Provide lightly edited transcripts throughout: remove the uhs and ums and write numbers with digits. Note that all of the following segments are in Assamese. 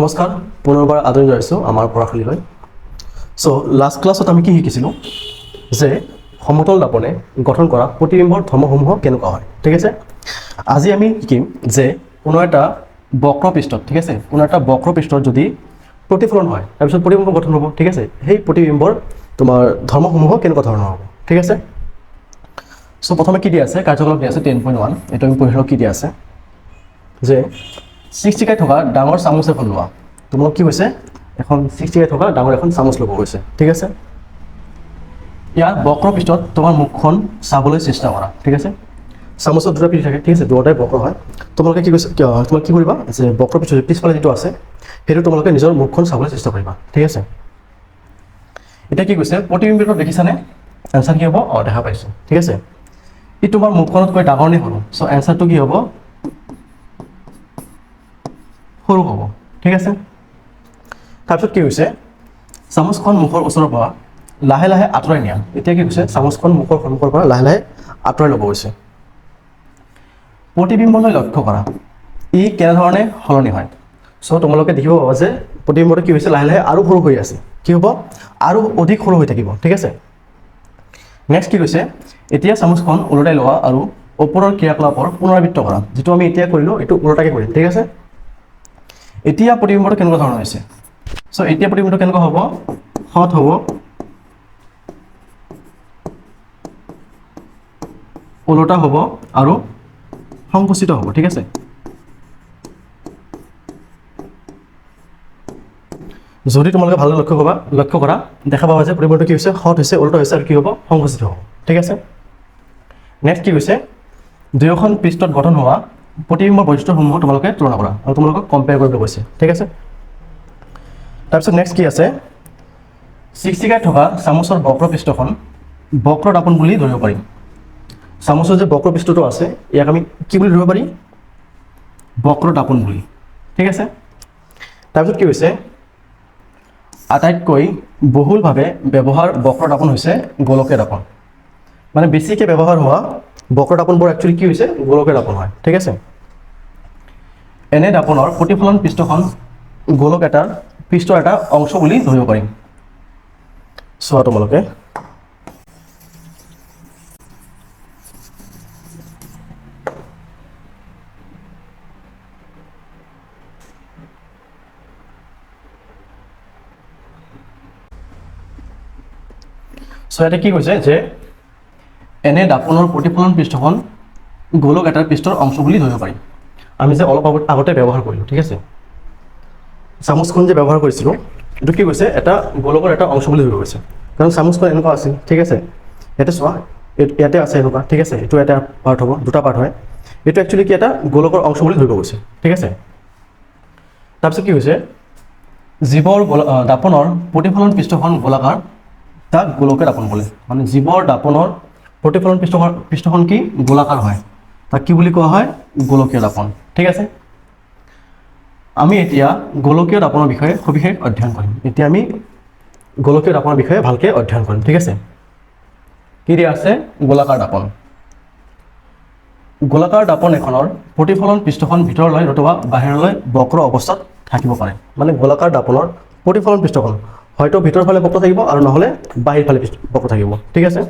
নমস্কাৰ পুনৰবাৰ আদৰণি জনাইছোঁ আমাৰ পঢ়াশালীলৈ। সো লাষ্ট ক্লাছত আমি কি শিকিছিলোঁ যে সমতল দাপনে গঠন কৰা প্ৰতিবিম্বৰ ধৰ্মসমূহ কেনেকুৱা হয়। ঠিক আছে, আজি আমি শিকিম যে কোনো এটা বক্ৰপৃষ্ঠত, ঠিক আছে, কোনো এটা বক্ৰপৃষ্ঠত যদি প্ৰতিফলন হয় তাৰপিছত প্ৰতিবিম্ব গঠন হ'ব। ঠিক আছে, সেই প্ৰতিবিম্বৰ তোমাৰ ধৰ্মসমূহ কেনেকুৱা ধৰণৰ হ'ব। ঠিক আছে, সো প্ৰথমে কি দিয়া আছে, কাৰ্যকলাপ দিয়া আছে 10.1। এইটো আমি পঢ়ি লওঁ। কি দিয়া আছে যে চিকচিকাই থকা ডাঙৰ চামুচ এখন লোৱা। তোমালোক কি হৈছে, এখন চিকচিকাই থকা ডাঙৰ এখন চামুচ ল'ব গৈছে। ঠিক আছে, ইয়াৰ বক্ৰপৃষ্ঠত তোমাৰ মুখখন চাবলৈ চেষ্টা কৰা। ঠিক আছে, চামুচত দুটা পিঠি থাকে। ঠিক আছে, দুটাই বক্ৰ হয়। তোমালোকে কি কৈছে, তোমালোকে কি কৰিবা যে বক্ৰপৃষ্ঠ পিছফালে যিটো আছে সেইটো তোমালোকে নিজৰ মুখখন চাবলৈ চেষ্টা কৰিবা। ঠিক আছে, এতিয়া কি কৈছে, প্ৰতিবিম্বটো দেখিছানে? এনচাৰ কি হ'ব? দেখা পাইছোঁ। ঠিক আছে, ই তোমাৰ মুখখনতকৈ ডাঙৰ নে সৰু? চ' এনচাৰটো কি হ'ব? সৰু হ'ব। ঠিক আছে, তাৰপিছত কি হৈছে, চামুচখন মুখৰ ওচৰৰ পৰা লাহে লাহে আঁতৰাই নিয়া। এতিয়া কি হৈছে, চামুচখন মুখৰ সন্মুখৰ পৰা লাহে লাহে আঁতৰাই ল'ব গৈছে। প্ৰতিবিম্বলৈ লক্ষ্য কৰা, ই কেনেধৰণে সলনি হয়। চ' তোমালোকে দেখিব পাবা যে প্ৰতিবিম্বটো কি হৈছে, লাহে লাহে আৰু সৰু হৈ আছে। কি হ'ব? আৰু অধিক সৰু হৈ থাকিব। ঠিক আছে, নেক্সট কি কৈছে, এতিয়া চামুচখন ওলটাই লোৱা আৰু ওপৰৰ ক্ৰিয়াকলাপৰ পুনৰাবৃত্ত কৰা। যিটো আমি এতিয়া কৰিলোঁ এইটো ওলটাকৈ কৰিম। ঠিক আছে, এতিয়া প্ৰতিবিম্বটো কেনেকুৱা ধৰণৰ হৈছে। চ' এতিয়া প্ৰতিবিম্বটো কেনেকুৱা হ'ব? সৎ হ'ব, ওলোটা হ'ব আৰু সংকুচিত হ'ব। ঠিক আছে, যদি তোমালোকে ভালদৰে লক্ষ্য কৰা দেখা পাবা যে প্ৰতিবিম্বটো কি হৈছে, সৎ হৈছে, ওলোটা হৈছে আৰু কি হ'ব, সংকুচিত হ'ব। ঠিক আছে, নেক্সট কি হৈছে, দুয়োখন পৃষ্ঠত গঠন হোৱা প্ৰতিবিম্বৰ বৈশিষ্ট্যসমূহ তোমালোকে তুলনা কৰা আৰু তোমালোকক কম্পেয়াৰ কৰিবলৈ কৈছে। ঠিক আছে, তাৰপিছত নেক্সট কি আছে, চিকচিকাই থকা চামুচৰ বক্ৰপৃষ্ঠখন বক্ৰ দাপন বুলি ধৰিব পাৰিম। চামুচৰ যে বক্ৰপৃষ্ঠটো আছে ইয়াক আমি কি বুলি ধৰিব পাৰি? বক্ৰ দাপন বুলি। ঠিক আছে, তাৰপিছত কি হৈছে, আটাইতকৈ বহুলভাৱে ব্যৱহাৰ বক্ৰ দাপন হৈছে গোলকীয় দাপন। মানে বেছিকৈ ব্যৱহাৰ হোৱা বক্ৰ দাপনবোৰ একচুৱেলি কি হৈছে, গোলকীয় দাপন হয়। ঠিক আছে, এনে দাপনৰ প্ৰতিফলন পৃষ্ঠখন গোলক এটাৰ পৃষ্ঠৰ এটা অংশ বুলি ধৰিব পাৰিম। চোৱা তোমালোকে, ইয়াতে কি কৈছে যে এনে দাপনৰ প্ৰতিফলন পৃষ্ঠখন গোলক এটাৰ পৃষ্ঠৰ অংশ বুলি ধৰিব পাৰিম। আমি যে অলপ আগতে ব্যৱহাৰ কৰিলোঁ। ঠিক আছে, চামুচখন যে ব্যৱহাৰ কৰিছিলোঁ এইটো কি কৈছে, এটা গোলকৰ এটা অংশ বুলি ধৰিব গৈছে। কাৰণ চামুচখন এনেকুৱা আছিল। ঠিক আছে, ইয়াতে চোৱা, ইয়াতে আছে এনেকুৱা। ঠিক আছে, এইটো এটা পাৰ্ট হ'ব, দুটা পাৰ্ট হয়। এইটো একচুৱেলি কি, এটা গোলকৰ অংশ বুলি ধৰিব গৈছে। ঠিক আছে, তাৰপিছত কি হৈছে, জীৱৰ দাপনৰ প্ৰতিফলন পৃষ্ঠখন গোলাকাৰ, তাক গোলকীয় দাপন বোলে। মানে জীৱৰ দাপনৰ প্ৰতিফলন পৃষ্ঠখন কি, গোলাকাৰ হয়, তাক কি বুলি কোৱা হয়, গোলকীয় দাপন। ঠিক আছে, আমি এতিয়া গোলকীয় দাপনৰ বিষয়ে সবিশেষ অধ্যয়ন কৰিম। এতিয়া আমি গোলকীয় দাপনৰ বিষয়ে ভালকৈ অধ্যয়ন কৰিম। ঠিক আছে, কি দিয়া আছে, গোলাকাৰ দাপন। গোলাকাৰ দাপন এখনৰ প্ৰতিফলন পৃষ্ঠখন ভিতৰলৈ নতুবা বাহিৰলৈ বক্ৰ অৱস্থাত থাকিব পাৰে। মানে গোলাকাৰ দাপনৰ প্ৰতিফলন পৃষ্ঠখন হয়তো ভিতৰ ফালে বক্ৰ থাকিব আৰু নহ'লে বাহিৰ ফালে বক্ৰ থাকিব। ঠিক আছে,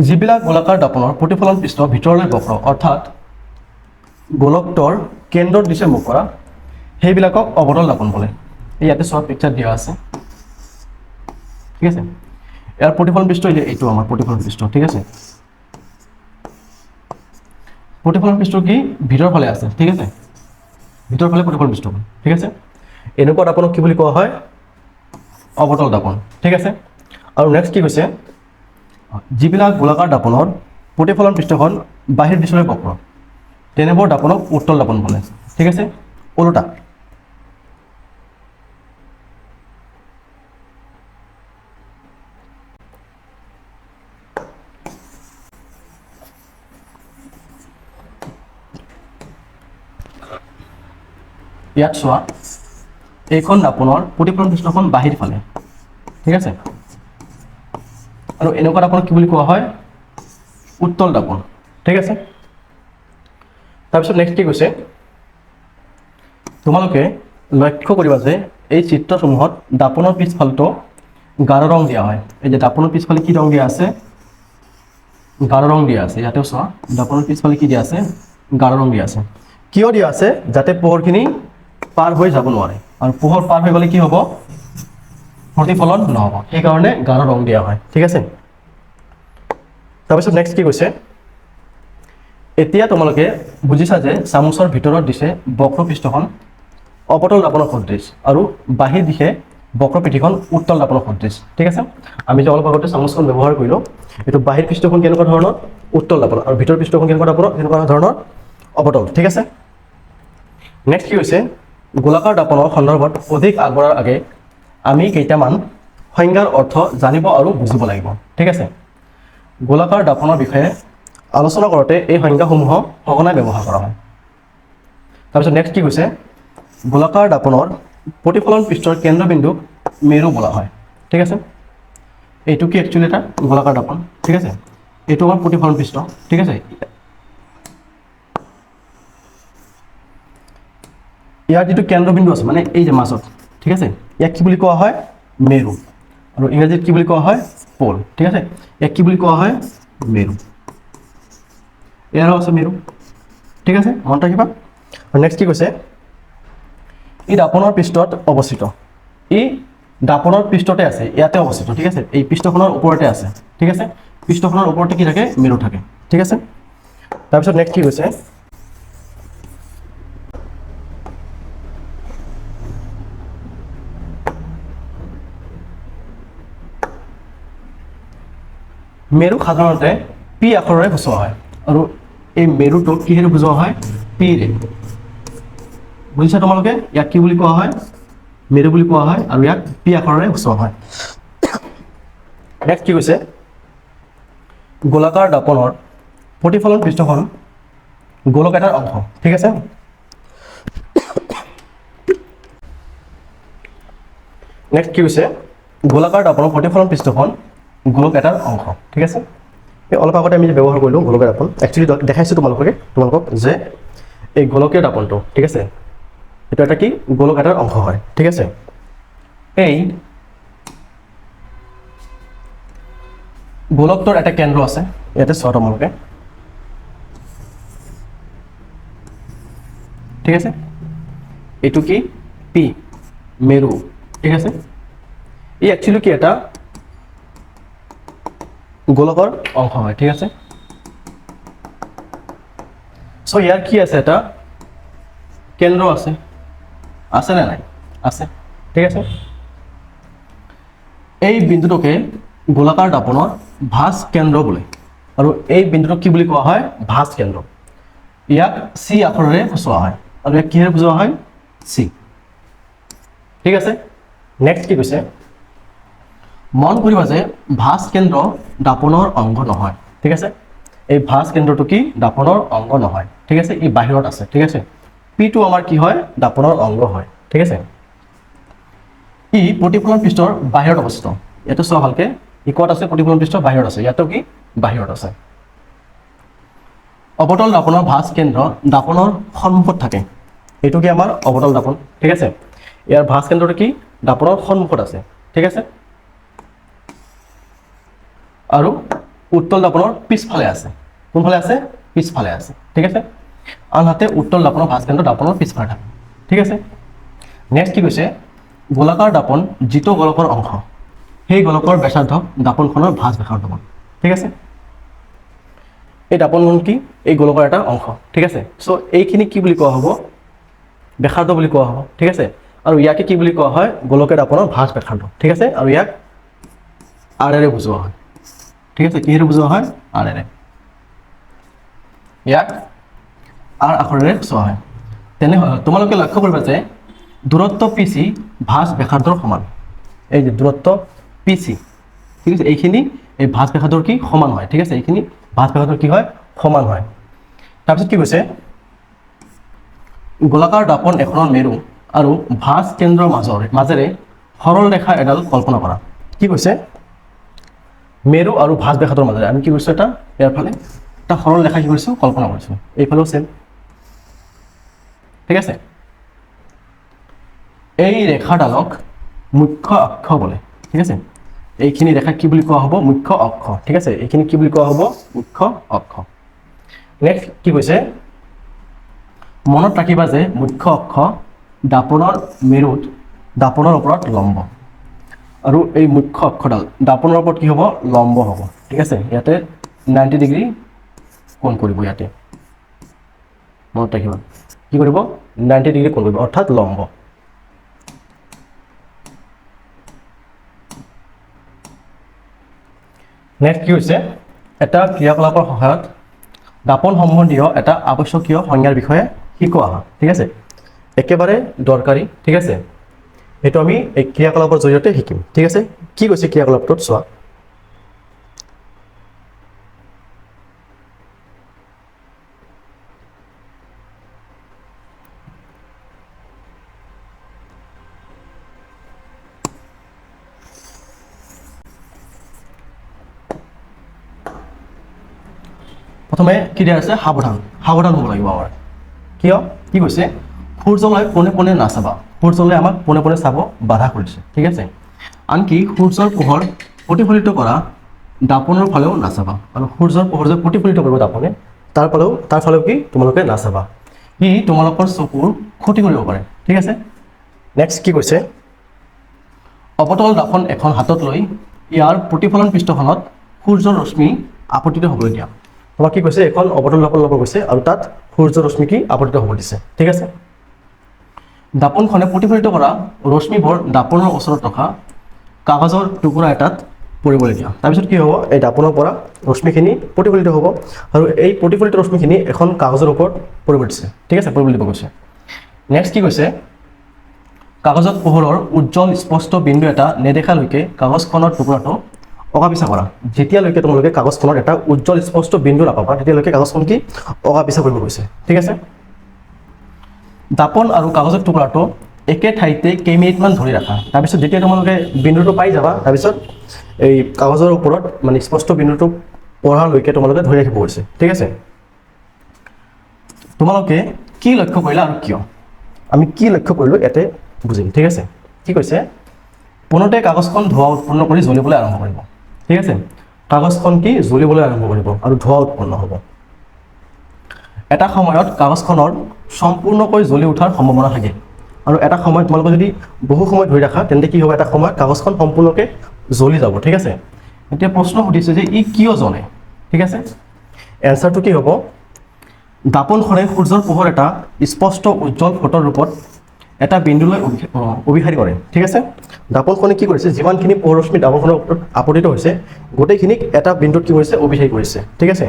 যিবিলাক গোলাকাৰ দাপনৰ প্ৰতিফলন পৃষ্ঠ ভিতৰলৈ বক্ৰ, অৰ্থাৎ গোলকটোৰ কেন্দ্ৰৰ দিশে মুখ কৰা, সেইবিলাকক অৱতল দাপন বোলে। ইয়াতে চোৱা পিকচাৰ দিয়া আছে। ঠিক আছে, ইয়াৰ প্ৰতিফলন পৃষ্ঠ এইটো আমাৰ প্ৰতিফলন পৃষ্ঠ। ঠিক আছে, প্ৰতিফলন পৃষ্ঠ কি, ভিতৰ ফালে আছে। ঠিক আছে, ভিতৰ ফালে প্ৰতিফলন পৃষ্ঠ। ঠিক আছে, এনেকুৱা দাপনক কি বুলি কোৱা হয়, অৱতল দাপন। ঠিক আছে, আৰু নেক্সট কি কৈছে, যিবিলাক গোলাকাৰ দাপনৰ প্ৰতিফলন পৃষ্ঠখন বাহিৰ দিশলৈ বক্ৰ, তেনেবোৰ দাপনক উত্তল দাপন বোলে। ঠিক আছে, ওলোটা। ইয়াত চোৱা, এইখন দাপনৰ প্ৰতিফলন পৃষ্ঠখন বাহিৰ ফালে। ঠিক আছে, আৰু এনেকুৱা দাপনক কি বুলি কোৱা হয়, উত্তল দাপন। ঠিক আছে, তাৰপিছত নেক্সট কি কৈছে, তোমালোকে লক্ষ্য কৰিবা যে এই চিত্ৰসমূহত দাপনৰ পিছফালটো গাঢ় ৰং দিয়া হয়। এই যে দাপনৰ পিছফালে কি ৰং দিয়া আছে? গাঢ় ৰং দিয়া আছে। ইয়াতেও চোৱা দাপনৰ পিছফালে কি দিয়া আছে? গাঢ় ৰং দিয়া আছে। কিয় দিয়া আছে? যাতে পোহৰখিনি পাৰ হৈ যাব নোৱাৰে, আৰু পোহৰ পাৰ হৈ গ'লে কি হ'ব? প্ৰতিফলন নহ'ব, সেইকাৰণে গাঢ় ৰং দিয়া হয়। ঠিক আছে, তাৰপিছত নেক্সট কি কৈছে? এতিয়া তোমালোকে বুজিছা যে চামুচৰ ভিতৰত দিছে বক্ৰ পৃষ্ঠখন অৱতল দাপনৰ সদৃশ আৰু বাহিৰ দিশে বক্ৰ পৃষ্ঠখন উত্তল দাপনৰ সদৃশ। ঠিক আছে, আমি যে অলপ আগতে চামুচখন ব্যৱহাৰ কৰিলোঁ, এইটো বাহিৰ পৃষ্ঠখন কেনেকুৱা ধৰণৰ? উত্তল দাপনৰ, আৰু ভিতৰ পৃষ্ঠখন কেনেকুৱা ধৰণৰ? অৱতল। ঠিক আছে, নেক্সট কি হৈছে? গোলাকাৰ দাপনৰ সন্দৰ্ভত অধিক আগবঢ়াৰ আগে আমি কেইটামান সংজ্ঞাৰ অৰ্থ জানিব আৰু বুজিব লাগিব। ঠিক আছে, গোলাকাৰ দাপনৰ বিষয়ে আলোচনা কৰোঁতে এই সংজ্ঞাসমূহক সঘনাই ব্যৱহাৰ কৰা হয়। তাৰপিছত নেক্সট কি কৈছে? গোলাকাৰ দাপনৰ প্ৰতিফলন পৃষ্ঠৰ কেন্দ্ৰবিন্দুক মেৰু বোলা হয়। ঠিক আছে, এইটো কি একচুৱেলি এটা গোলাকাৰ দাপন। ঠিক আছে, এইটো আমাৰ প্ৰতিফলন পৃষ্ঠ। ঠিক আছে, ইয়াৰ যিটো কেন্দ্ৰবিন্দু আছে মানে এই যে মাজত, ঠিক আছে, ইয়াক কি বুলি কোৱা হয়? মেৰু, আৰু ইংৰাজীত কি বুলি কোৱা হয়? পল। ঠিক আছে, ইয়াক কি বুলি কোৱা হয়? মেৰু। ইয়াৰো আছে মেৰু। ঠিক আছে, মনত ৰাখিবা। আৰু নেক্সট কি কৈছে? ই দাপনৰ পৃষ্ঠত অৱস্থিত। ই দাপনৰ পৃষ্ঠতে আছে, ইয়াতে অৱস্থিত। ঠিক আছে, এই পৃষ্ঠখনৰ ওপৰতে আছে। ঠিক আছে, পৃষ্ঠখনৰ ওপৰতে কি থাকে? মেৰু থাকে। ঠিক আছে, তাৰপিছত নেক্সট কি কৈছে? মেৰু সাধাৰণতে পি আখৰেৰে সূচোৱা হয়, আৰু এই মেৰুটোক কিহেৰে বুজোৱা হয়? পিৰে। বুজিছা তোমালোকে? ইয়াক কি বুলি কোৱা হয়? মেৰু বুলি কোৱা হয়, আৰু ইয়াক পি আখৰেৰে সূচোৱা হয়। নেক্সট কি কৈছে? গোলাকাৰ দাপনৰ প্ৰতিফলন পৃষ্ঠখন গোলক এটাৰ অংশ। ঠিক আছে, নেক্সট কি কৈছে? গোলাকাৰ দাপনৰ প্ৰতিফলন পৃষ্ঠখন গোলক এটাৰ অংশ। ঠিক আছে, এই অলপ আগতে আমি যে ব্যৱহাৰ কৰিলোঁ গোলকীয় দাপন, একচুৱেলি দেখাইছোঁ তোমালোকক যে এই গোলকীয় দাপনটো, ঠিক আছে, এইটো এটা কি? গোলক এটাৰ অংশ হয়। ঠিক আছে, এই গোলকটোৰ এটা কেন্দ্ৰ আছে, ইয়াতে চোৱা তোমালোকে। ঠিক আছে, এইটো কি? পি, মেৰু। ঠিক আছে, ই একচুৱেলি কি? এটা গোলকৰ অংশ হয়। ঠিক আছে, চ' ইয়াৰ কি আছে? এটা কেন্দ্ৰ আছে, আছে নে নাই? আছে। ঠিক আছে, এই বিন্দুটোকে গোলাকাৰ দাপনৰ ভাঁজ কেন্দ্ৰ বোলে, আৰু এই বিন্দুটোক কি বুলি কোৱা হয়? ভাঁজ কেন্দ্ৰ। ইয়াক চি আখৰেৰে সূচোৱা হয়, আৰু ইয়াক কিহেৰে বুজোৱা হয়? চি। ঠিক আছে, নেক্সট কি কৈছে? মন কৰিবা যে ভাঁজ কেন্দ্ৰ দাপনৰ অংগ নহয়। ঠিক আছে, এই ভাঁজ কেন্দ্ৰটো কি? দাপনৰ অংগ নহয়। ঠিক আছে, ই বাহিৰত আছে। ঠিক আছে, পিটো আমাৰ কি হয়? দাপনৰ অংগ হয়। ঠিক আছে, ই প্ৰতিফলন পৃষ্ঠৰ বাহিৰত অৱস্থিত। ইয়াতো চোৱা ভালকে, ই ক'ত আছে? প্ৰতিফলন পৃষ্ঠৰ বাহিৰত আছে। ইয়াতো কি? বাহিৰত আছে। অৱতল দাপনৰ ভাঁজ কেন্দ্ৰ দাপনৰ সন্মুখত থাকে। এইটো কি? আমাৰ অৱতল দাপন। ঠিক আছে, ইয়াৰ ভাঁজ কেন্দ্ৰটো কি? দাপনৰ সন্মুখত আছে। ঠিক আছে, আৰু উত্তল দাপনৰ পিছফালে আছে। কোনফালে আছে? পিছফালে আছে। ঠিক আছে, আনহাতে উত্তল দাপনৰ ভাঁজ কেন্দ্ৰ দাপনৰ পিছফালে থাকে। ঠিক আছে, নেক্সট কি কৈছে? গোলাকাৰ দাপন যিটো গোলকৰ অংশ, সেই গোলকৰ ব্যাসাৰ্ধ দাপনখনৰ ভাঁজ ব্যাসাৰ্ধ। ঠিক আছে, এই দাপনখন কি? এই গোলকৰ এটা অংশ। ঠিক আছে, চ' এইখিনি কি বুলি কোৱা হ'ব? ব্যাসাৰ্ধ বুলি কোৱা হ'ব। ঠিক আছে, আৰু ইয়াকে কি বুলি কোৱা হয়? গোলকীয় দাপনৰ ভাঁজ ব্যাসাৰ্ধ। ঠিক আছে, আৰু ইয়াক আৰেৰে বুজোৱা হয়। ঠিক আছে, কিহেৰে বুজোৱা হয়? আৰেৰে। ইয়াক আৰ আখৰেৰে সূচোৱা হয়। তেনেহ'লে তোমালোকে লক্ষ্য কৰিবা যে দূৰত্ব পি চি ভাঁজ ব্যাসাৰ্ধৰ সমান। এই যে দূৰত্ব পি চি, ঠিক আছে, এইখিনি এই ভাঁজ ব্যাসাৰ্ধৰ কি? সমান হয়। ঠিক আছে, এইখিনি ভাঁজ ব্যাসাৰ্ধৰ কি হয়? সমান হয়। তাৰপিছত কি কৈছে? গোলাকাৰ দাপন এখনৰ মেৰু আৰু ভাঁজ কেন্দ্ৰৰ মাজেৰে সৰল ৰেখা এডাল কল্পনা কৰা। কি কৈছে? মেৰু আৰু ভাঁজ ব্যাসাৰ্ধৰ মাজেৰে আমি কি কৰিছোঁ? এটা ইয়াৰ ফালে এটা সৰল ৰেখা কি কৰিছোঁ? কল্পনা কৰিছোঁ। এইফালেও চেম। ঠিক আছে, এই ৰেখাডালক মুখ্য অক্ষ বোলে, ঠিক আছে। এইখিনি ৰেখা কি বুলি কোৱা হ'ব? মুখ্য অক্ষ, ঠিক আছে। এইখিনি কি বুলি কোৱা হ'ব? মুখ্য অক্ষ। নেক্সট কি কৈছে? মনত ৰাখিবা যে মুখ্য অক্ষ দাপনৰ মেৰুত দাপনৰ ওপৰত লম্ব, আৰু এই মুখ্য অক্ষডাল দাপনৰ ওপৰত কি হ'ব? লম্ব হ'ব, ঠিক আছে। ইয়াতে 90 ডিগ্ৰী কোণ কৰিব, ইয়াতে মনত ৰাখিবা কি কৰিব? 90 ডিগ্ৰী কোণ কৰিব, অৰ্থাৎ লম্ব। নেক্সট কি হৈছে? এটা ক্ৰিয়াকলাপৰ সহায়ত দাপন সম্বন্ধীয় এটা আৱশ্যকীয় সংজ্ঞাৰ বিষয়ে শিকোৱা হয়, ঠিক আছে। একেবাৰে দৰকাৰী, ঠিক আছে। সেইটো আমি এই ক্ৰিয়াকলাপৰ জৰিয়তে শিকিম, ঠিক আছে। কি কৈছে ক্ৰিয়াকলাপটোত চোৱা। প্ৰথমে কি দিয়া আছে? সাৱধান, সাৱধান হ'ব লাগিব আমাৰ। কিয়? কি কৈছে? সূৰ্যলৈ পোনে পোনে নাচাবা। সূৰ্যলৈ আমাক পোনে পোনে চাব বাধা কৰিছে, ঠিক আছে। আনকি সূৰ্যৰ পোহৰ প্ৰতিফলিত কৰা দাপনৰ ফালেও নাচাবা, আৰু সূৰ্যৰ পোহৰ যে প্ৰতিফলিত কৰিব দাপনে, তাৰ ফালেও কি তোমালোকে নাচাবা। ই তোমালোকৰ চকুৰ ক্ষতি কৰিব পাৰে, ঠিক আছে। নেক্সট কি কৈছে? অৱতল দাপন এখন হাতত লৈ ইয়াৰ প্ৰতিফলন পৃষ্ঠখনত সূৰ্যৰ ৰশ্মি আপতিত হ'বলৈ দিয়া। তোমাক কি কৈছে? এখন অৱতল দাপন ল'ব কৈছে, আৰু তাত সূৰ্যৰ ৰশ্মি কি আপতিত হ'ব দিছে, ঠিক আছে। দাপনখনে প্ৰতিফলিত কৰা ৰশ্মিবোৰ দাপনৰ ওচৰত ৰখা কাগজৰ টুকুৰা এটাত পৰিবলৈ দিয়া। তাৰপিছত কি হ'ব? এই দাপনৰ পৰা ৰশ্মিখিনি প্ৰতিফলিত হ'ব, আৰু এই প্ৰতিফলিত ৰশ্মিখিনি এখন কাগজৰ ওপৰত পৰিব দিছে, ঠিক আছে, পৰিবলৈ দিব কৈছে। নেক্সট কি কৈছে? কাগজত পোহৰৰ উজ্জ্বল স্পষ্ট বিন্দু এটা নেদেখালৈকে কাগজখনৰ টুকুৰাটো অঁকা পিছা কৰা। যেতিয়ালৈকে তোমালোকে কাগজখনৰ এটা উজ্জ্বল স্পষ্ট বিন্দু নাপাবা, তেতিয়ালৈকে কাগজখন কি অঁকা পিছা কৰিব কৈছে, ঠিক আছে। দাপন আৰু কাগজৰ টুকুৰাটো একে ঠাইতে কেইমিনিটমান ধৰি ৰাখা। তাৰপিছত যেতিয়া তোমালোকে বিন্দুটো পাই যাবা, তাৰপিছত এই কাগজৰ ওপৰত মানে স্পষ্ট বিন্দুটো পঢ়ালৈকে তোমালোকে ধৰি ৰাখিব কৈছে, ঠিক আছে। তোমালোকে কি লক্ষ্য কৰিলা আৰু কিয়? আমি কি লক্ষ্য কৰিলোঁ ইয়াতে বুজিম, ঠিক আছে। কি কৈছে? পোনতে কাগজখন ধোঁৱা উৎপন্ন কৰি জ্বলিবলৈ আৰম্ভ কৰিব, ঠিক আছে। কাগজখন কি জ্বলিবলৈ আৰম্ভ কৰিব আৰু ধোঁৱা উৎপন্ন হ'ব। এটা সময়ত কাগজখনৰ সম্পূৰ্ণকৈ জ্বলি উঠাৰ সম্ভাৱনা থাকে, আৰু এটা সময়ত তোমালোকে যদি বহু সময় ধৰি ৰাখা, তেন্তে কি হ'ব? এটা সময়ত কাগজখন সম্পূৰ্ণকৈ জ্বলি যাব, ঠিক আছে। এতিয়া প্ৰশ্ন সুধিছে যে ই কিয় জ্বলে, ঠিক আছে। এনচাৰটো কি হ'ব? দাপনখনে সূৰ্যৰ পোহৰ এটা স্পষ্ট উজ্জ্বল ফটোৰ ৰূপত এটা বিন্দুলৈ অভিসাৰী কৰে, ঠিক আছে। দাপনখনে কি কৰিছে? যিমানখিনি পোহৰ ৰশ্মি দাপনখনৰ ওপৰত আপতিত হৈছে, গোটেইখিনিক এটা বিন্দুত কি কৰিছে? অভিসাৰী কৰিছে, ঠিক আছে।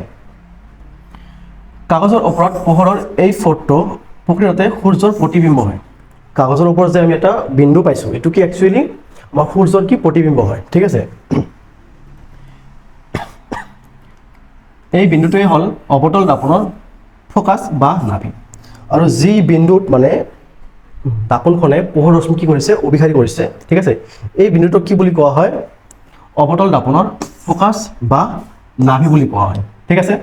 কাগজৰ ওপৰত পোহৰৰ এই ফটো প্ৰকৃততে সূৰ্যৰ প্ৰতিবিম্ব হয়। কাগজৰ ওপৰত যে আমি এটা বিন্দু পাইছোঁ, এইটো কি একচুৱেলি আমাৰ সূৰ্যৰ কি প্ৰতিবিম্ব হয়, ঠিক আছে। এই বিন্দুটোৱে হ'ল অৱতল দাপনৰ ফ'কাছ বা নাভি, আৰু যি বিন্দুত মানে দাপনখনে পোহৰ ৰশ্মি কি কৰিছে? অভিসাৰী কৰিছে, ঠিক আছে। এই বিন্দুটোক কি বুলি কোৱা হয়? অৱতল দাপনৰ ফ'কাছ বা নাভি বুলি কোৱা হয়, ঠিক আছে।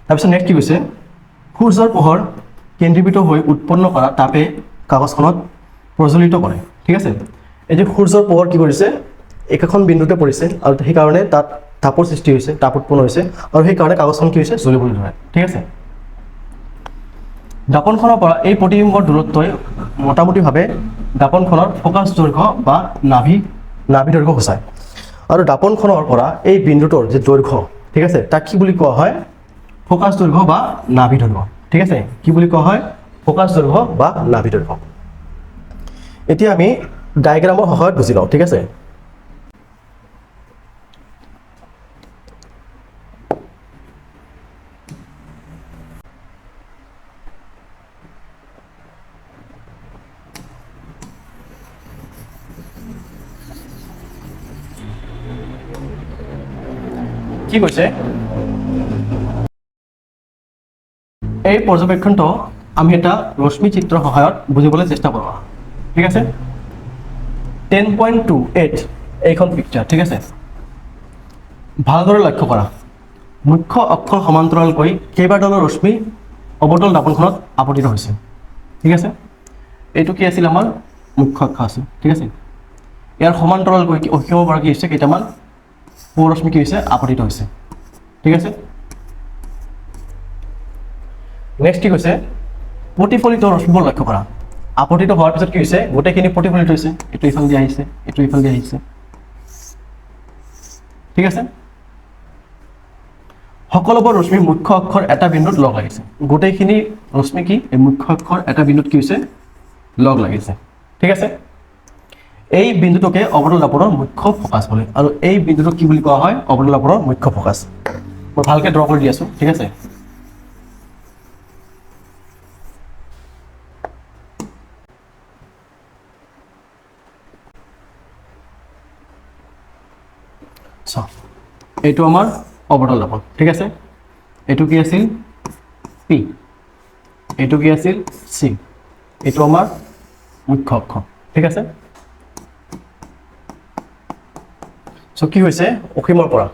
তাৰপিছত নেক্সট কি কৈছে? সূৰ্যৰ পোহৰ কেন্দ্ৰীভূত হৈ উৎপন্ন কৰা তাপে কাগজখনত প্ৰজ্বলিত কৰে, ঠিক আছে। এই যে সূৰ্যৰ পোহৰ কি কৰিছে? একেখন বিন্দুতে পৰিছে, আৰু সেইকাৰণে তাত তাপৰ সৃষ্টি হৈছে, তাপ উৎপন্ন হৈছে, আৰু সেইকাৰণে কাগজখন কি হৈছে? জ্বলিবলৈ ধৰে, ঠিক আছে। দাপনখনৰ পৰা এই প্ৰতিবিম্বৰ দূৰত্বই মোটামুটিভাৱে দাপনখনৰ ফ'কাছ দৈৰ্ঘ্য বা নাভি দৈৰ্ঘ্য সূচায়, আৰু দাপনখনৰ পৰা এই বিন্দুটোৰ যে দৈৰ্ঘ্য, ঠিক আছে, তাক কি বুলি কোৱা হয়? ফ'কাছ দৈৰ্ঘ্য বা নাভি দৈৰ্ঘ্য, ঠিক আছে। কি বুলি কোৱা হয়? ফ'কাছ দৈৰ্ঘ্য বা নাভি দৈৰ্ঘ্য। এতিয়া আমি ডায়েগ্ৰামৰ সহায়ত বুজি লওঁ, ঠিক আছে। কি কৈছে? এই পৰ্যবেক্ষণটো আমি এটা ৰশ্মি চিত্ৰৰ সহায়ত বুজিবলৈ চেষ্টা কৰোঁ, ঠিক আছে। 10.28 এইখন পিকচাৰ, ঠিক আছে। ভালদৰে লক্ষ্য কৰা। মুখ্য অক্ষৰ সমান্তৰালকৈ কেইবাডালৰ ৰশ্মি অৱতল দাপনখনত আপতিত হৈছে, ঠিক আছে। এইটো কি আছিল আমাৰ মুখ্য অক্ষ আছে, ঠিক আছে। ইয়াৰ সমান্তৰালকৈ অসীমৰ পৰা কি হৈছে কেইটামান পোহৰশ্মি কি হৈছে আপতিত হৈছে, ঠিক আছে। নেক্সট কি কৈছে প্ৰতিফলিত ৰশ্মিবোৰ লক্ষ্য কৰা। আপতিত হোৱাৰ পিছত কি হৈছে গোটেইখিনি প্ৰতিফলিত হৈছে, এইটো ইফালে দি আহিছে, এইটো ইফালে দি আহিছে, ঠিক আছে। সকলোবোৰ ৰশ্মি মুখ্য অক্ষৰ এটা বিন্দুত লগ লাগিছে। গোটেইখিনি ৰশ্মি কি এই মুখ্য অক্ষৰ এটা বিন্দুত কি হৈছে লগ লাগিছে, ঠিক আছে। এই বিন্দুটোকে অৱতল দৰ্পণৰ মুখ্য ফকাছ বোলে, আৰু এই বিন্দুটোক কি বুলি কোৱা হয় অৱতল দৰ্পণৰ মুখ্য ফকাছ। মই ভালকৈ ড্ৰ কৰি দি আছোঁ, ঠিক আছে। এইটো আমাৰ অৱতল দৰ্পণ, ঠিক আছে। এইটো কি আছিল পি, এইটো কি আছিল চি, এইটো আমাৰ মুখ্য অক্ষ, ঠিক আছে। চ' কি হৈছে অসীমৰ পৰা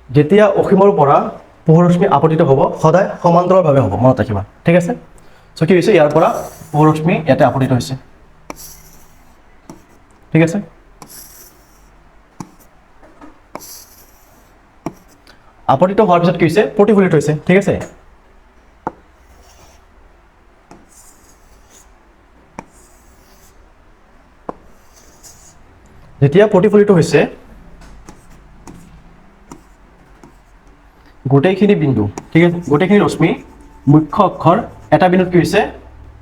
যেতিয়া অসীমৰ পৰা পোহৰশ্মি আপতিত হ'ব সদায় সমান্তৰালভাৱে হ'ব, মনত ৰাখিবা, ঠিক আছে। চ' কি হৈছে ইয়াৰ পৰা পোহৰশ্মি ইয়াতে আপতিত হৈছে, ঠিক আছে। আপতিত হোৱাৰ পিছত কি হৈছে প্ৰতিফলিত হৈছে, ঠিক আছে। যেতিয়া প্ৰতিফলিত হৈছে গোটেইখিনি বিন্দু, ঠিক আছে, গোটেইখিনি ৰশ্মি মুখ্য অক্ষৰ এটা বিন্দুত কি হৈছে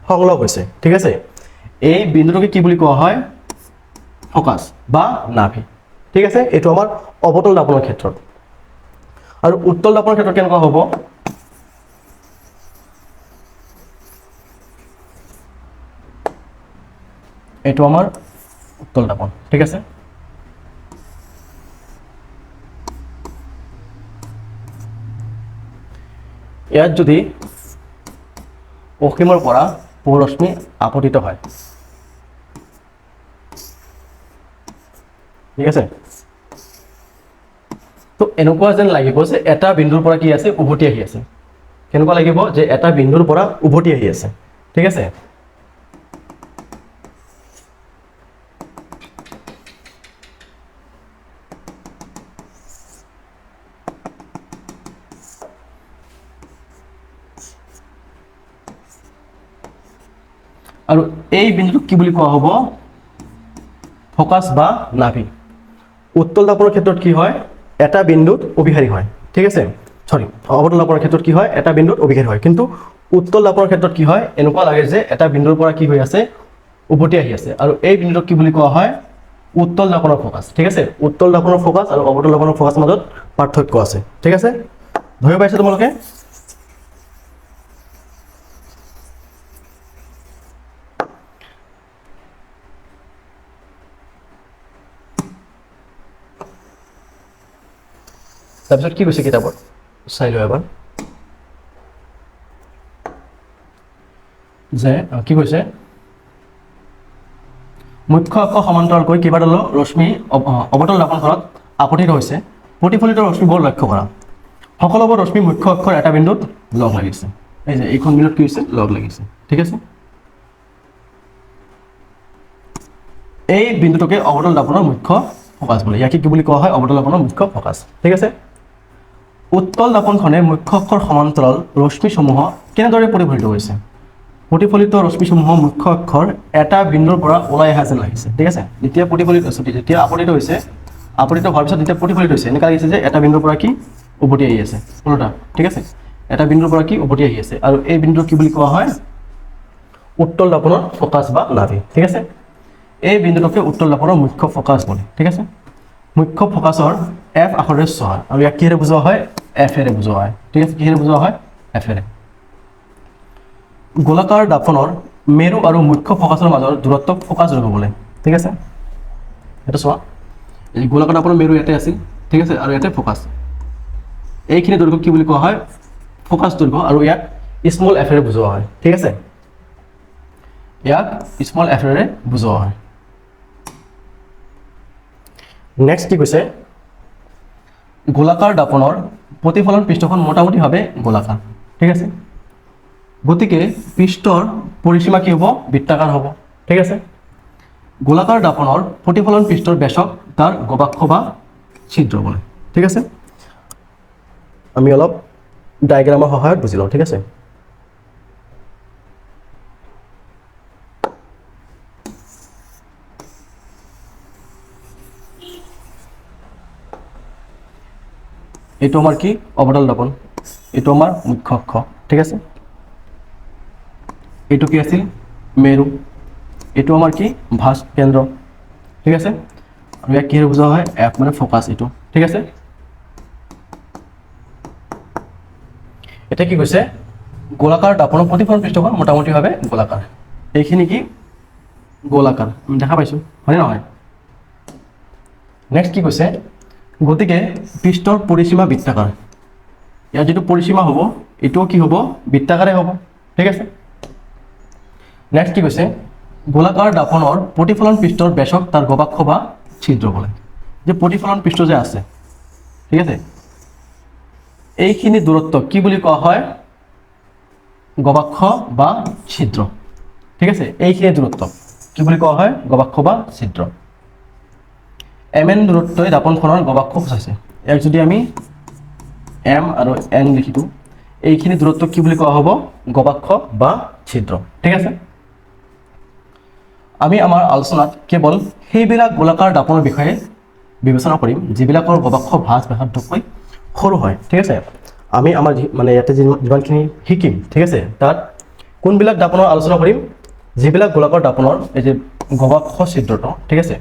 সংলগ হৈছে, ঠিক আছে। এই বিন্দুটোকে কি বুলি কোৱা হয় ফকাছ বা নাভি, ঠিক আছে। এইটো আমাৰ অৱতল দৰ্পণৰ ক্ষেত্ৰত। আৰু উত্তল দৰ্পণৰ ক্ষেত্ৰত কেনেকুৱা হ'ব এইটো আমাৰ উত্তল দৰ্পণ, ঠিক আছে। ইয়াত যদি অসীমৰ পৰা পোহৰশ্মি আপতিত হয়, ঠিক আছে। তো এনেকুৱা যেন লাগিব যে এটা বিন্দুৰ পৰা কি আছে উভতি আহি আছে, কেনেকুৱা লাগিব যে এটা বিন্দুৰ পৰা উভতি আহি আছে, ঠিক আছে। আৰু এই বিন্দুটোক কি বুলি কোৱা হ'ব ফকাছ বা নাভি। উত্তল দৰ্পণৰ ক্ষেত্ৰত কি হয় এটা বিন্দুত অভিসাৰী হয়, ঠিক আছে। সৰি অৱতল দৰ্পণৰ ক্ষেত্ৰত কি হয় এটা বিন্দুত অভিসাৰী হয়, কিন্তু উত্তল দৰ্পণৰ ক্ষেত্ৰত কি হয় এনেকুৱা লাগে যে এটা বিন্দুৰ পৰা কি হৈ আছে উভতি আহি আছে, আৰু এই বিন্দুটোক কি বুলি কোৱা হয় উত্তল দৰ্পণৰ ফকাছ, ঠিক আছে। উত্তল দৰ্পণৰ ফকাছ আৰু অৱতল দৰ্পণৰ ফকাছৰ মাজত পাৰ্থক্য আছে, ঠিক আছে। ধৰিব পাৰিছে তোমালোকে? তাৰপিছত কি কৈছে কিতাপত চাই লোৱা এবাৰ যে কি কৈছে মুখ্য অক্ষ সমান্তৰালকৈ কেইবাডাল ৰশ্মি অৱতল দৰ্পণখনত আপতিত হৈছে। প্ৰতিফলিত ৰশ্মিবোৰ লক্ষ্য কৰা। সকলোবোৰ ৰশ্মি মুখ্য অক্ষৰ এটা বিন্দুত লগ লাগিছে, এই যে এইখন বিন্দুত কি হৈছে লগ লাগিছে, ঠিক আছে। এই বিন্দুটোকে অৱতল দৰ্পণৰ মুখ্য ফকাছ বোলে, ইয়াকে কি বুলি কোৱা হয় অৱতল দৰ্পণৰ মুখ্য ফকাছ, ঠিক আছে। উত্তল দৰ্পণখনে মুখ্য অক্ষৰ সমান্তৰাল ৰশ্মিসমূহ কেনেদৰে প্ৰতিফলিত হৈছে। প্ৰতিফলিত ৰশ্মিসমূহ মুখ্য অক্ষৰ এটা বিন্দুৰ পৰা ওলাই অহা যেন লাগিছে, ঠিক আছে। যেতিয়া প্ৰতিফলিত যেতিয়া আপতিত হৈছে, আপতিত হোৱাৰ পিছত যেতিয়া প্ৰতিফলিত হৈছে এনেকুৱা লাগিছে যে এটা বিন্দুৰ পৰা কি উভতি আহি আছে ওলোটা, ঠিক আছে। এটা বিন্দুৰ পৰা কি উভতি আহি আছে, আৰু এই বিন্দুক কি বুলি কোৱা হয় উত্তল দৰ্পণৰ ফকাছ বা নাভি, ঠিক আছে। এই বিন্দুটোকে উত্তল দৰ্পণৰ মুখ্য ফকাছ বোলে, ঠিক আছে। মুখ্য ফকাছৰ এফ আখৰেৰে চহা, আৰু ইয়াক কিহেৰে বুজোৱা হয় এফেৰে বুজোৱা হয়, ঠিক আছে। কিহেৰে বুজোৱা হয় এফেৰে। গোলাকাৰ দৰ্পণৰ মেৰু আৰু মুখ্য ফকাছৰ মাজৰ দূৰত্বক ফকাছ দৈৰ্ঘ্য বোলে, ঠিক আছে। এটা চোৱা এই গোলাকাৰ দৰ্পণৰ মেৰু ইয়াতে আছিল, ঠিক আছে, আৰু ইয়াতে ফকাছ। এইখিনি দৈৰ্ঘ্য কি বুলি কোৱা হয় ফকাছ দৈৰ্ঘ্য, আৰু ইয়াক স্মল এফেৰে বুজোৱা হয়, ঠিক আছে। ইয়াক স্মল এফেৰে বুজোৱা হয়। নেক্সট কি কৈছে গোলাকাৰ দৰ্পণৰ প্ৰতিফলন পৃষ্ঠখন মোটামুটিভাৱে গোলাকাৰ, ঠিক আছে। গতিকে পৃষ্ঠৰ পৰিসীমা কি হ'ব বৃত্তাকাৰ হ'ব ঠিক আছে গোলাকাৰ দাপনৰ প্ৰতিফলন পৃষ্ঠৰ ব্যাসক তাৰ গবাক্ষ বা ছিদ্ৰ বলে ঠিক আছে আমি অলপ ডায়াগ্ৰামৰ সহায়ত বুজি লওঁ ঠিক আছে এইটো আমাৰ কি অৱতল দাপন এইটো আমাৰ মুখ্য অক্ষ ঠিক আছে এইটো কি আছিল মেৰু এইটো আমাৰ কি ভাস কেন্দ্ৰ ঠিক আছে আৰু ইয়াক কি বুজোৱা হয় এফ মানে ফোকাস এইটো ঠিক আছে এটা কি কৈছে গোলাকাৰ দাপনৰ প্ৰতিফলন পৃষ্ঠখন মোটামুটিভাৱে গোলাকাৰ এইখিনি কি গোলাকাৰ আমি দেখা পাইছো হয় নহয় নেক্সট কি কৈছে গতিকে পৃষ্ঠৰ পৰিসীমা বৃত্তাকাৰ ইয়াৰ যেটো পৰিসীমা হ'ব এটোও কি হ'ব বৃত্তাকাৰে হ'ব ঠিক আছে নেক্সট কি কৈছে গোলাকাৰ দাপনৰ প্ৰতিফলন পৃষ্ঠৰ ব্যাসক তাৰ গবাক্ষ বা ছিদ্ৰ বলে যে প্ৰতিফলন পৃষ্ঠ যে আছে ঠিক আছে এইখিনি দূৰত্ব কি বুলি কোৱা হয় গবাক্ষ বা ছিদ্ৰ ঠিক আছে এইখিনি দূৰত্ব কি বুলি কোৱা হয় গবাক্ষ বা ছিদ্ৰ mn দূৰত্বই দাপনখনৰ গবাক্ষ সূচাইছে ইয়াক যদি আমি m আৰু n লিখিতো এইখিনি দূৰত্ব কি বুলি কোৱা হ'ব গবাক্ষ বা ছিদ্ৰ ঠিক আছে আমি আমাৰ আলোচনাত কেৱল সেইবিলাক গোলাকাৰ দাপনৰ বিষয়ে বিবেচনা কৰিম যিবিলাকৰ গবাক্ষ ভাঁজ ব্যাসাৰ্ধতকৈ সৰু হয় ঠিক আছে আমি আমাৰ মানে ইয়াতে যিমানখিনি শিকিম ঠিক আছে তাত কোনবিলাক দাপনৰ আলোচনা কৰিম যিবিলাক গোলাকাৰ দাপনৰ এই যে গবাক্ষ ছিদ্ৰটো ঠিক আছে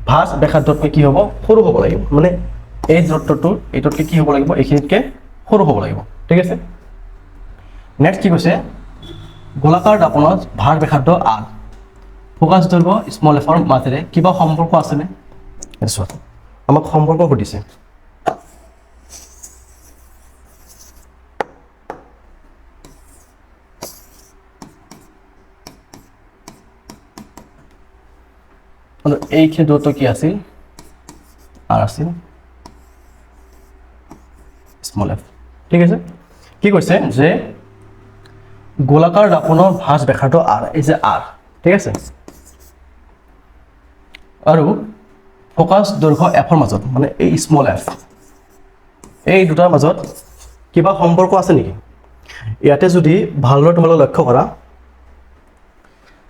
ভাঁজ ব্যাসাৰ্ধতকৈ কি হ'ব সৰু হ'ব লাগিব মানে এই দূৰত্বটো এইটোতকৈ কি হ'ব লাগিব এইখিনিতকৈ সৰু হ'ব লাগিব ঠিক আছে নেক্সট কি কৈছে গোলাকাৰ দাপনৰ ভাঁজ ব্যাসাৰ্ধ r ফোকাস দৈৰ্ঘ্য স্মল এফৰ মাজেৰে কিবা সম্পৰ্ক আছেনে চোৱা আমাক সম্পৰ্ক সুধিছে এইখিনি দূৰত্ব কি আছিল r আছিল স্মল এফ ঠিক আছে কি কৈছে যে গোলাকাৰ দাপনৰ ভাঁজ ব্যাসাৰ্ধ r এই যে r ঠিক আছে আৰু ফোকাস দৈৰ্ঘ্য এফৰ মাজত মানে এই স্মল এফ এই দুটাৰ মাজত কিবা সম্পৰ্ক আছে নেকি ইয়াতে যদি ভালদৰে তোমালোকে লক্ষ্য কৰা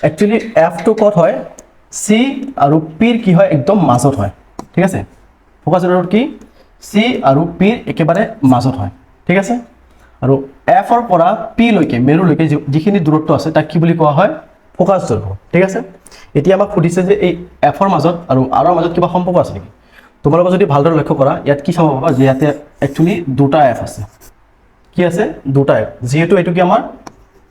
একচুয়ালি এফ টো কত হয় সি আৰু পিৰ কি হয় একদম মাজত হয় ঠিক আছে ফোকাস দৈৰ্ঘ্য কি সি আৰু পিৰ একেবাৰে মাজত হয় ঠিক আছে আৰু এফৰ পৰা পি লৈকে মেৰু লৈকে যিখিনি দূৰত্ব আছে তাক কি বুলি কোৱা হয় ফোকাস দৈৰ্ঘ্য ঠিক আছে এতিয়া আমাক সুধিছে যে এই এফৰ মাজত আৰু আৰৰ মাজত কিবা সম্পৰ্ক আছে নেকি তোমালোকে যদি ভালদৰে লক্ষ্য কৰা ইয়াত কি চাব পাবা যে ইয়াতে একচুয়ালি দুটা এফ আছে কি আছে দুটা এফ যেহেতু এটো কি আমাৰ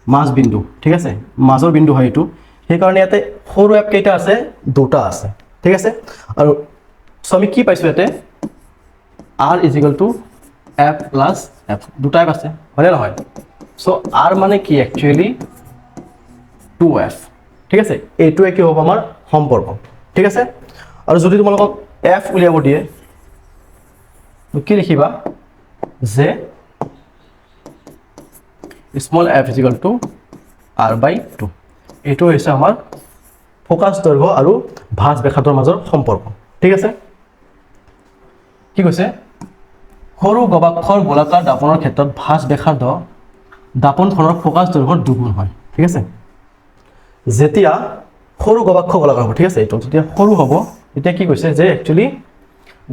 মাজ বিন্দু ঠিক আছে মাজৰ বিন্দু হয় এটো সেই কাৰণে ইয়াতে সৰু এফ কেইটা আছে দুটা আছে ঠিক আছে আৰু সো আমি কি পাইছো ইয়াতে r f plus f দুটা এফ আছে হয় না নহয় সো r মানে কি একচুয়ালি 2f ঠিক আছে এইটো কি হ'ব আমাৰ সম্পৰ্ক ঠিক আছে আৰু যদি তোমালোকক f উলিয়াব দিয়ে কি লিখিবা যে স্মল f r/2 এইটো হৈছে আমাৰ ফোকাস দৈৰ্ঘ্য আৰু ভাঁজ ব্যাসাৰ্ধৰ মাজৰ সম্পৰ্ক ঠিক আছে কি কৈছে সৰু গবাক্ষৰ গোলাকাৰ দাপনৰ ক্ষেত্ৰত ভাঁজ ব্যাসাৰ্ধ দাপনখনৰ ফোকাস দৈৰ্ঘ্যৰ দুগুণ হয় ঠিক আছে যেতিয়া সৰু গবাক্ষ গোলাকাৰ হ'ব ঠিক আছে এইটো যেতিয়া সৰু হ'ব তেতিয়া কি কৈছে যে একচুয়ালি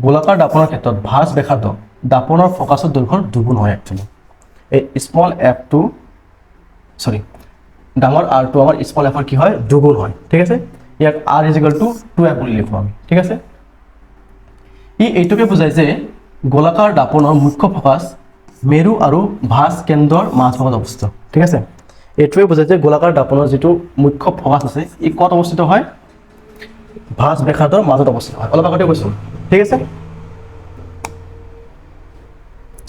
গোলাকাৰ দাপনৰ ক্ষেত্ৰত ভাঁজ ব্যাসাৰ্ধ দাপনৰ ফোকাসৰ দৈৰ্ঘ্যৰ দুগুণ হয় একচুয়ালি এই স্মল f2 সৰি ডাঙৰ r2 আমাৰ স্মল f কি হয় দুগুণ হয় ঠিক আছে ইয়াক r 2f বুলি লিখো আমি ঠিক আছে এইটোকে বুজায় যে গোলাকাৰ দাপনৰ মুখ্য ফোকাস মেৰু আৰু ভাঁজ কেন্দ্ৰৰ মাজভাগত অৱস্থিত ঠিক আছে এইটোৱে বুজায় যে গোলাকাৰ দাপনৰ যেটো মুখ্য ফোকাস আছে ই কত অৱস্থিত হয় ভাঁজ ব্যাসাৰ্ধৰ মাজত অৱস্থিত হয় অলপ আগতে কৈছো ঠিক আছে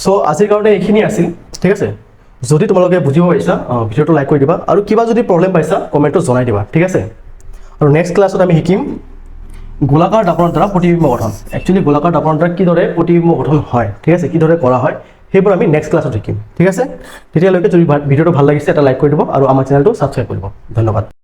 সো আজিৰ কাৰণে এইখিনি আছিল ঠিক আছে যদি তোমালোকে বুজিব পাৰিছা ভিডিওটো লাইক কৰি দিবা আৰু কিবা যদি প্ৰবলেম পাইছা কমেন্টত জনাই দিবা ঠিক আছে আৰু নেক্সট ক্লাছত আমি শিকিম গোলাকাৰ দাপনৰ দ্বাৰা প্ৰতিবিম্ব গঠন একচুয়ালি গোলাকাৰ দাপনৰ দ্বাৰা কিদৰে প্ৰতিবিম্ব গঠন হয় ঠিক আছে কিদৰে কৰা হয় সেইবোৰ আমি নেক্সট ক্লাছত শিকিম ঠিক আছে তেতিয়ালৈকে যদি ভিডিঅ'টো ভাল লাগিছে এটা লাইক কৰি দিব আৰু আমাৰ চেনেলটো ছাবস্ক্ৰাইব কৰিব ধন্যবাদ